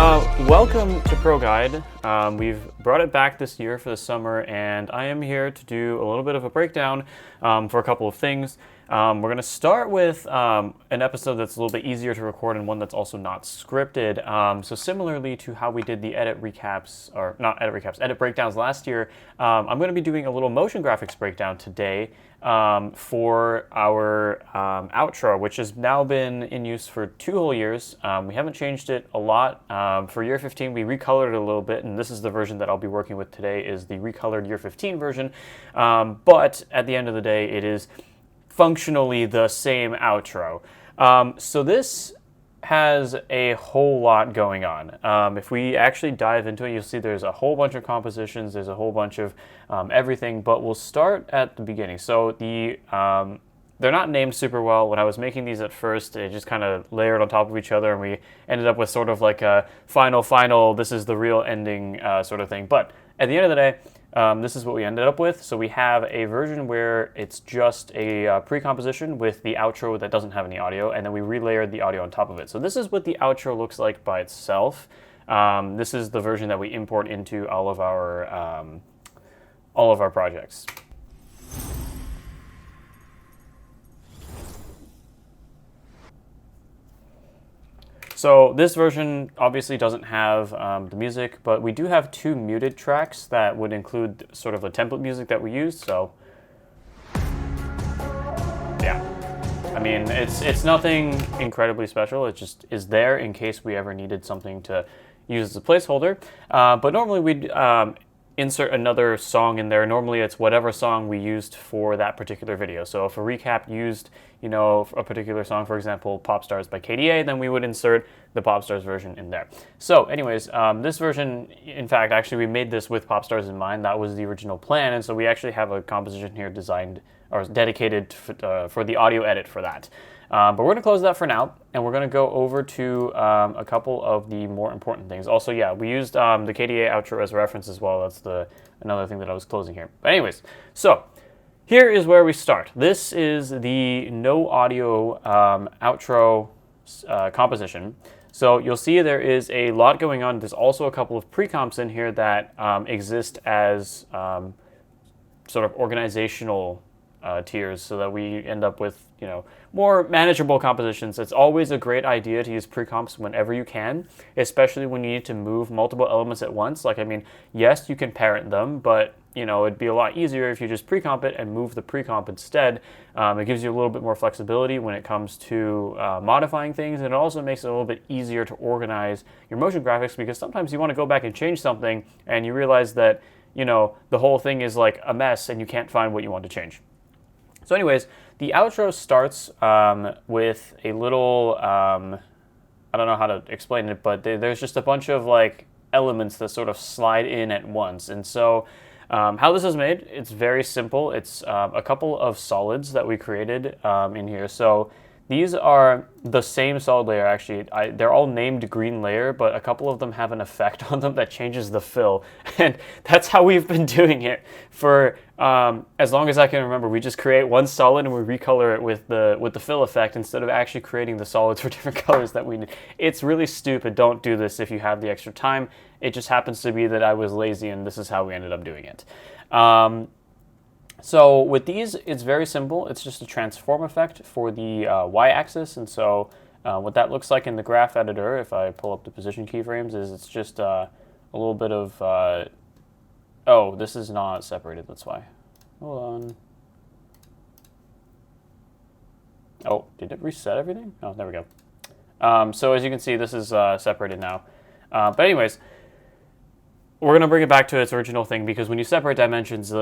Welcome to Proguide. We've brought it back this year for the summer, and I am here to do a little bit of a breakdown for a couple of things. We're going to start with an episode that's a little bit easier to record and one that's also not scripted. So similarly to how we did the edit breakdowns last year, I'm going to be doing a little motion graphics breakdown today for our outro, which has now been in use for 2 whole years. We haven't changed it a lot. For year 15, we recolored it a little bit, and this is the version that I'll be working with today, is the recolored year 15 version. But at the end of the day, it is functionally the same outro. So this has a whole lot going on. If we actually dive into it, you'll see there's a whole bunch of compositions, there's a whole bunch of everything, but we'll start at the beginning. So they're not named super well. When I was making these at first, it just kind of layered on top of each other, and we ended up with sort of like a final, this is the real ending sort of thing. But at the end of the day, this is what we ended up with. So we have a version where it's just a pre-composition with the outro that doesn't have any audio, and then we relayered the audio on top of it. So this is what the outro looks like by itself. This is the version that we import into all of our projects. So this version obviously doesn't have the music, but we do have 2 muted tracks that would include sort of a template music that we used. So yeah, I mean, it's nothing incredibly special. It just is there in case we ever needed something to use as a placeholder. But normally we'd insert another song in there. Normally it's whatever song we used for that particular video. So if a recap used, a particular song, for example, Pop Stars by KDA, then we would insert the Pop Stars version in there. So anyways, this version, in fact, actually we made this with Pop Stars in mind. That was the original plan, and so we actually have a composition here designed or dedicated for the audio edit for that. But we're going to close that for now, and we're going to go over to a couple of the more important things. Also, yeah, we used the KDA outro as a reference as well. That's another thing that I was closing here. But anyways, so here is where we start. This is the no audio outro composition. So you'll see there is a lot going on. There's also a couple of pre-comps in here that exist as sort of organizational tiers, so that we end up with more manageable compositions. It's always a great idea to use pre-comps whenever you can, especially when you need to move multiple elements at once. Like, I mean, yes, you can parent them, but it'd be a lot easier if you just pre-comp it and move the pre-comp instead. It gives you a little bit more flexibility when it comes to modifying things, and it also makes it a little bit easier to organize your motion graphics, because sometimes you want to go back and change something and you realize that the whole thing is like a mess and you can't find what you want to change. So anyways, the outro starts with a little, I don't know how to explain it, but there's just a bunch of like elements that sort of slide in at once. And so how this is made, it's very simple. It's a couple of solids that we created in here. So these are the same solid layer, actually. They're all named green layer, but a couple of them have an effect on them that changes the fill. And that's how we've been doing it for as long as I can remember. We just create one solid and we recolor it with the fill effect instead of actually creating the solids for different colors that we need. It's really stupid. Don't do this if you have the extra time. It just happens to be that I was lazy, and this is how we ended up doing it. So with these, it's very simple. It's just a transform effect for the y-axis, and so what that looks like in the graph editor, if I pull up the position keyframes, is it's just a little bit of, oh, this is not separated, that's why. Hold on. Oh, did it reset everything? Oh, there we go. So as you can see, this is separated now. But anyways, we're going to bring it back to its original thing, because when you separate dimensions,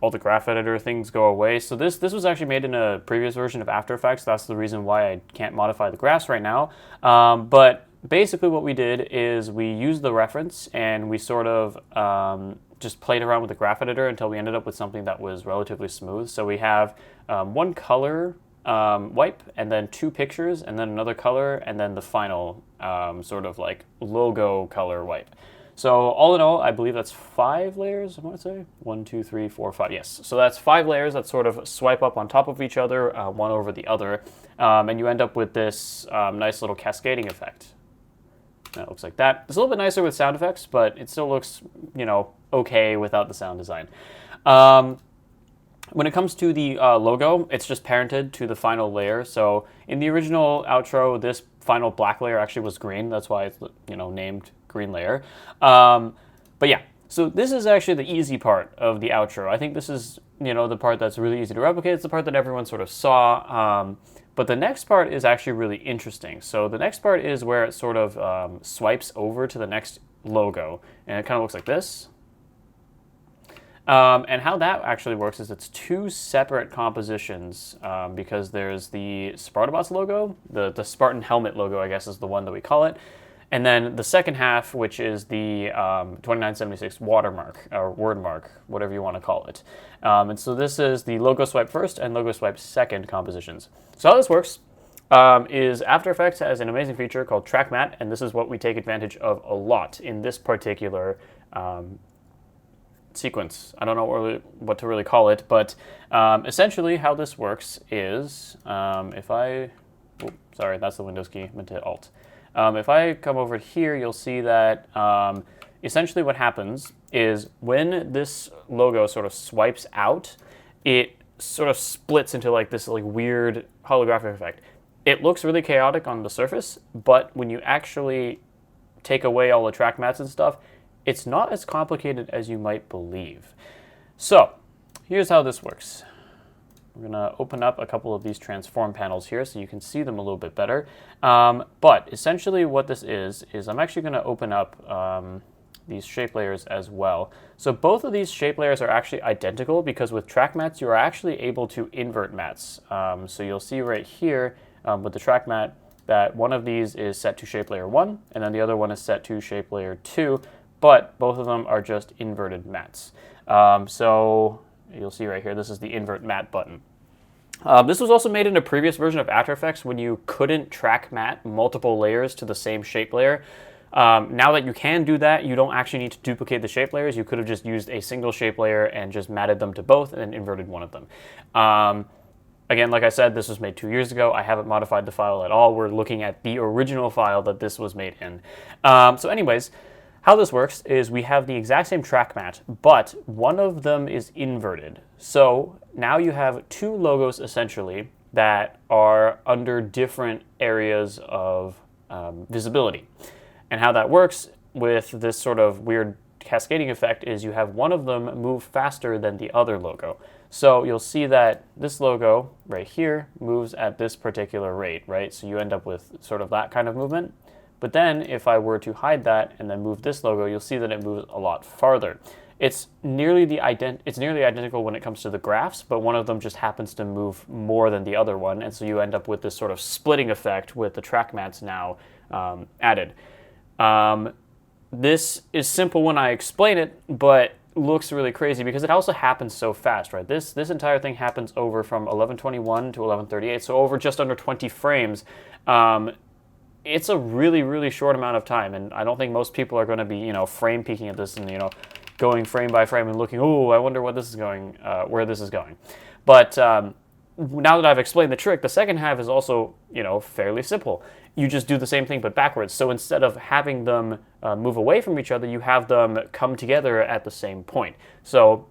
all the graph editor things go away. So this was actually made in a previous version of After Effects. That's the reason why I can't modify the graphs right now. But basically what we did is we used the reference, and we sort of just played around with the graph editor until we ended up with something that was relatively smooth. So we have one color wipe, and then 2 pictures, and then another color, and then the final sort of like logo color wipe. So all in all, I believe that's 5 layers, I want to say. 1, 2, 3, 4, 5, yes. So that's 5 layers that sort of swipe up on top of each other, one over the other, and you end up with this nice little cascading effect. That looks like that. It's a little bit nicer with sound effects, but it still looks, okay without the sound design. When it comes to the logo, it's just parented to the final layer. So in the original outro, this final black layer actually was green. That's why it's, named green layer. But yeah, so this is actually the easy part of the outro. I think this is, the part that's really easy to replicate. It's the part that everyone sort of saw. But the next part is actually really interesting. So the next part is where it sort of swipes over to the next logo. And it kind of looks like this. And how that actually works is it's two separate compositions because there's the Spartabots logo, the Spartan helmet logo, I guess is the one that we call it. And then the second half, which is the 2976 watermark, or word mark, whatever you want to call it. And so this is the logo swipe first and logo swipe second compositions. So how this works is After Effects has an amazing feature called Track Matte, and this is what we take advantage of a lot in this particular sequence. I don't know what to really call it, but essentially how this works is sorry, that's the Windows key, I meant to hit Alt. If I come over here, you'll see that essentially what happens is when this logo sort of swipes out, it sort of splits into like this weird holographic effect. It looks really chaotic on the surface, but when you actually take away all the track mats and stuff, it's not as complicated as you might believe. So here's how this works. We're going to open up a couple of these transform panels here so you can see them a little bit better. But essentially what this is I'm actually going to open up these shape layers as well. So both of these shape layers are actually identical because with track mats, you are actually able to invert mats. So you'll see right here with the track mat that one of these is set to shape layer 1, and then the other one is set to shape layer 2, but both of them are just inverted mats. So you'll see right here, this is the invert matte button. This was also made in a previous version of After Effects when you couldn't track matte multiple layers to the same shape layer. Now that you can do that, you don't actually need to duplicate the shape layers. You could have just used a single shape layer and just matted them to both and then inverted one of them. Again, like I said, this was made 2 years ago. I haven't modified the file at all. We're looking at the original file that this was made in. So anyways, how this works is we have the exact same track mat, but one of them is inverted. So now you have two logos essentially that are under different areas of visibility. And how that works with this sort of weird cascading effect is you have one of them move faster than the other logo. So you'll see that this logo right here moves at this particular rate, right? So you end up with sort of that kind of movement. But then if I were to hide that and then move this logo, you'll see that it moves a lot farther. It's nearly identical when it comes to the graphs, but one of them just happens to move more than the other one, and so you end up with this sort of splitting effect with the track mats now added. This is simple when I explain it, but looks really crazy because it also happens so fast, right? This entire thing happens over from 1121 to 1138, so over just under 20 frames. It's a really, really short amount of time, and I don't think most people are going to be, frame peeking at this and, going frame by frame and looking, oh, I wonder what this is going, where this is going. But now that I've explained the trick, the second half is also, fairly simple. You just do the same thing but backwards. So instead of having them move away from each other, you have them come together at the same point. So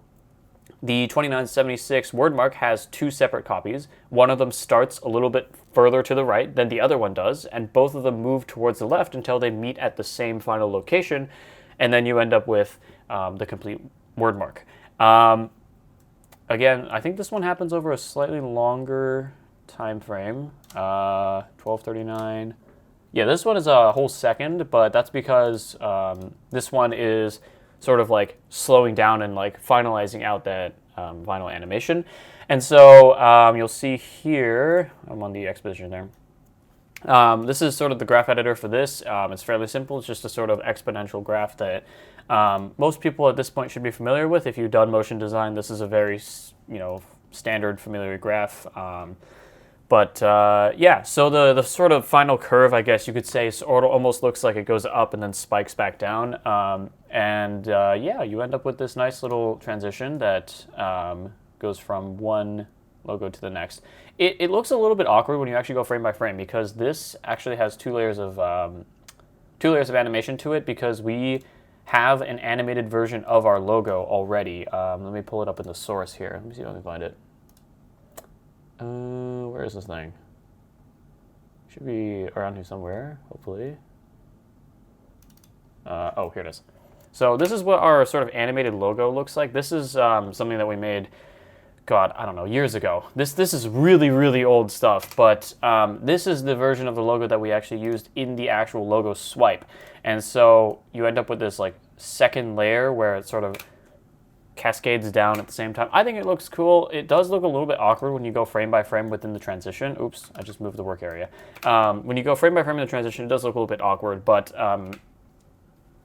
the 2976 word mark has two separate copies. One of them starts a little bit further to the right than the other one does, and both of them move towards the left until they meet at the same final location, and then you end up with the complete word mark. Again, I think this one happens over a slightly longer time frame, 1239. Yeah, this one is a whole second, but that's because this one is sort of like slowing down and like finalizing out that final animation. And so you'll see here, I'm on the exposition there. This is sort of the graph editor for this. It's fairly simple. It's just a sort of exponential graph that most people at this point should be familiar with. If you've done motion design, this is a very, standard familiar graph. Yeah, so the sort of final curve, I guess you could say, sort of almost looks like it goes up and then spikes back down. Yeah, you end up with this nice little transition that goes from one logo to the next. It looks a little bit awkward when you actually go frame by frame because this actually has two layers of 2 layers of animation to it because we have an animated version of our logo already. Let me pull it up in the source here. Let me see if I can find it. Where is this thing? Should be around here somewhere, hopefully. Oh, here it is. So this is what our sort of animated logo looks like. This is something that we made, God, I don't know, years ago. This is really, really old stuff, but this is the version of the logo that we actually used in the actual logo swipe. And so you end up with this like second layer where it sort of cascades down at the same time. I think it looks cool. It does look a little bit awkward when you go frame by frame within the transition. Oops, I just moved the work area. When you go frame by frame in the transition, it does look a little bit awkward, but I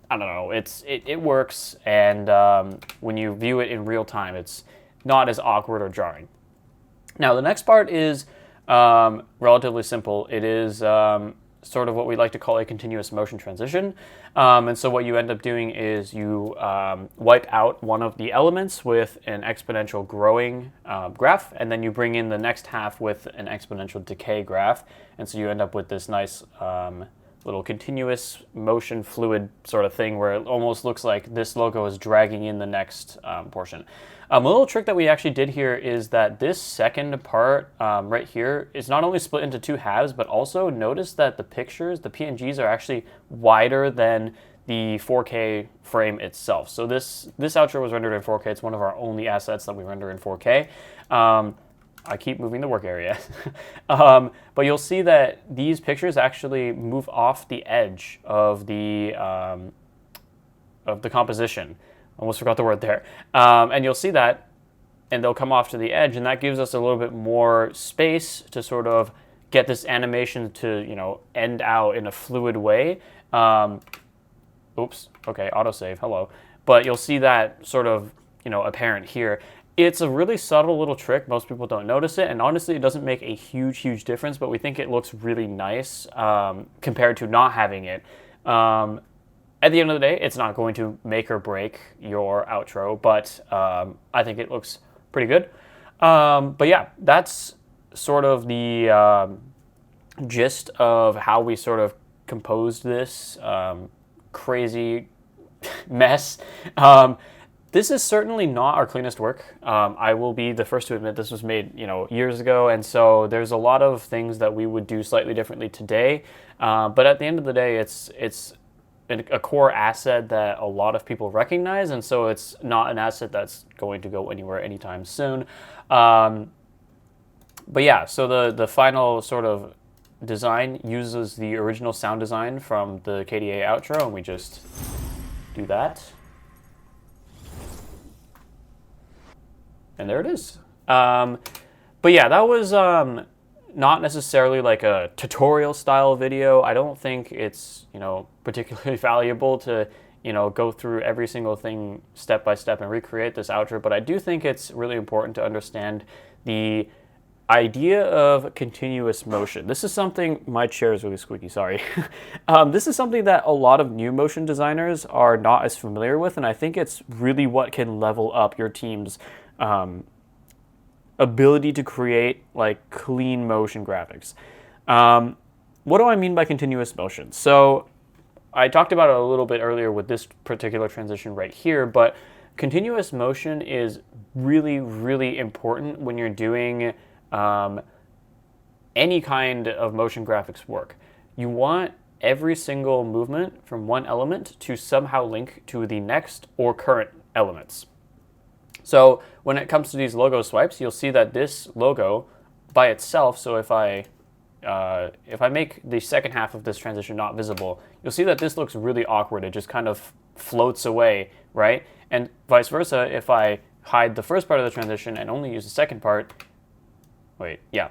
don't know, it works, and when you view it in real time, it's not as awkward or jarring. Now, the next part is relatively simple. It is sort of what we like to call a continuous motion transition. And so what you end up doing is you wipe out one of the elements with an exponential growing graph, and then you bring in the next half with an exponential decay graph. And so you end up with this nice little continuous motion fluid sort of thing where it almost looks like this logo is dragging in the next portion. A little trick that we actually did here is that this second part right here is not only split into 2 halves, but also notice that the pictures, the PNGs, are actually wider than the 4K frame itself. So this outro was rendered in 4K. It's one of our only assets that we render in 4K. I keep moving the work area. But you'll see that these pictures actually move off the edge of the composition. Almost forgot the word there. And you'll see that, and they'll come off to the edge, and that gives us a little bit more space to sort of get this animation to, you know, end out in a fluid way. Oops, okay, autosave, hello. But you'll see that sort of, you know, apparent here. It's a really subtle little trick. Most people don't notice it, and honestly, it doesn't make a huge, huge difference, but we think it looks really nice compared to not having it. At the end of the day, it's not going to make or break your outro, but I think it looks pretty good. But yeah, that's sort of the gist of how we sort of composed this crazy mess. This is certainly not our cleanest work. I will be the first to admit this was made, you know, years ago, and so there's a lot of things that we would do slightly differently today. But at the end of the day, it's a core asset that a lot of people recognize, and so it's not an asset that's going to go anywhere anytime soon. But yeah, so the final sort of design uses the original sound design from the KDA outro, and we just do that. And there it is. But yeah, that was not necessarily like a tutorial style video. I don't think it's, you know, particularly valuable to, you know, go through every single thing step by step and recreate this outro, but I do think it's really important to understand the idea of continuous motion. This is something, my chair is really squeaky, sorry. This is something that a lot of new motion designers are not as familiar with, and I think it's really what can level up your team's ability to create like clean motion graphics. What do I mean by continuous motion? So I talked about it a little bit earlier with this particular transition right here, but continuous motion is really, really important when you're doing any kind of motion graphics work. You want every single movement from one element to somehow link to the next or current elements. So when it comes to these logo swipes, you'll see that this logo by itself, so if I make the second half of this transition not visible, you'll see that this looks really awkward. It just kind of floats away, right? And vice versa, if I hide the first part of the transition and only use the second part, wait, yeah.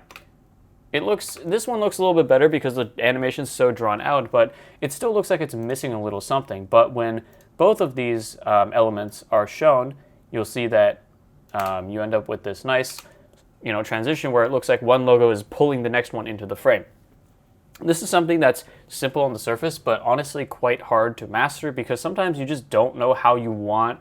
This one looks a little bit better because the animation's so drawn out, but it still looks like it's missing a little something. But when both of these elements are shown, you'll see that you end up with this nice, you know, transition where it looks like one logo is pulling the next one into the frame. This is something that's simple on the surface, but honestly quite hard to master because sometimes you just don't know how you want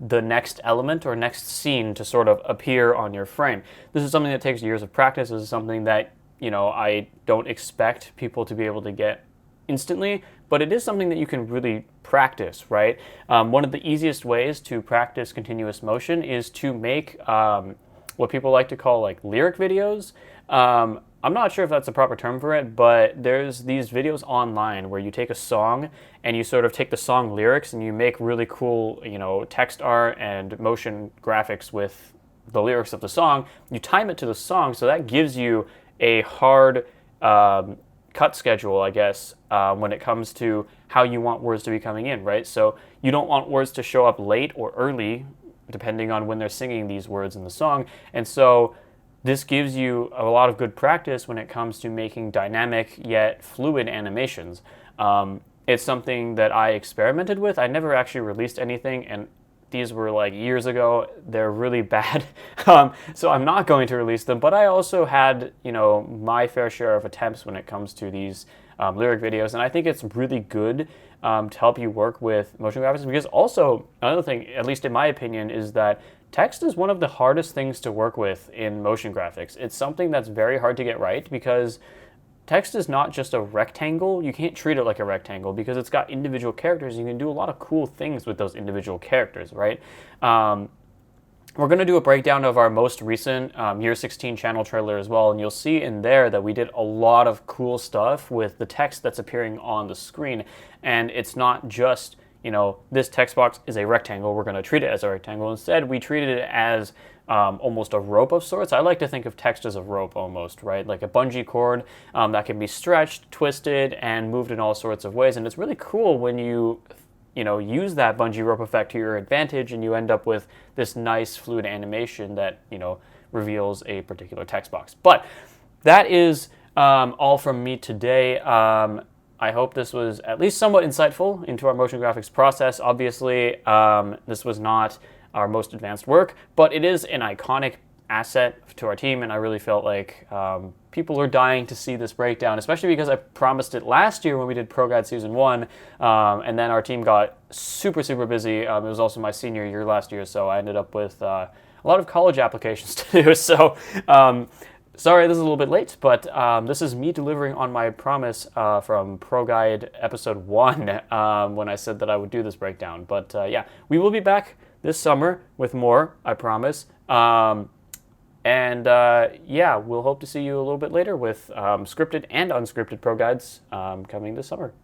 the next element or next scene to sort of appear on your frame. This is something that takes years of practice. This is something that, you know, I don't expect people to be able to get instantly, but it is something that you can really practice, right? One of the easiest ways to practice continuous motion is to make what people like to call like lyric videos. I'm not sure if that's the proper term for it, but there's these videos online where you take a song and you sort of take the song lyrics and you make really cool, text art and motion graphics with the lyrics of the song. You time it to the song, so that gives you a hard cut schedule, I guess, when it comes to how you want words to be coming in, right? So you don't want words to show up late or early, depending on when they're singing these words in the song. And so this gives you a lot of good practice when it comes to making dynamic yet fluid animations. It's something that I experimented with. I never actually released anything, and these were like years ago. They're really bad, so I'm not going to release them. But I also had, my fair share of attempts when it comes to these lyric videos, and I think it's really good to help you work with motion graphics. Because also another thing, at least in my opinion, is that text is one of the hardest things to work with in motion graphics. It's something that's very hard to get right because text is not just a rectangle. You can't treat it like a rectangle because it's got individual characters. You can do a lot of cool things with those individual characters, right? We're going to do a breakdown of our most recent Year 16 channel trailer as well, and you'll see in there that we did a lot of cool stuff with the text that's appearing on the screen. And it's not just, this text box is a rectangle, we're going to treat it as a rectangle. Instead, we treated it as almost a rope of sorts. I like to think of text as a rope almost, right? Like a bungee cord that can be stretched, twisted, and moved in all sorts of ways. And it's really cool when you use that bungee rope effect to your advantage and you end up with this nice fluid animation that, reveals a particular text box. But that is all from me today. I hope this was at least somewhat insightful into our motion graphics process. Obviously, this was not our most advanced work, but it is an iconic asset to our team, and I really felt like people are dying to see this breakdown, especially because I promised it last year when we did Proguide Season 1, and then our team got super, super busy. It was also my senior year last year, so I ended up with a lot of college applications to do, so sorry this is a little bit late, but this is me delivering on my promise from Proguide Episode 1 when I said that I would do this breakdown. But yeah, we will be back this summer with more, I promise. Yeah, we'll hope to see you a little bit later with scripted and unscripted Proguides coming this summer.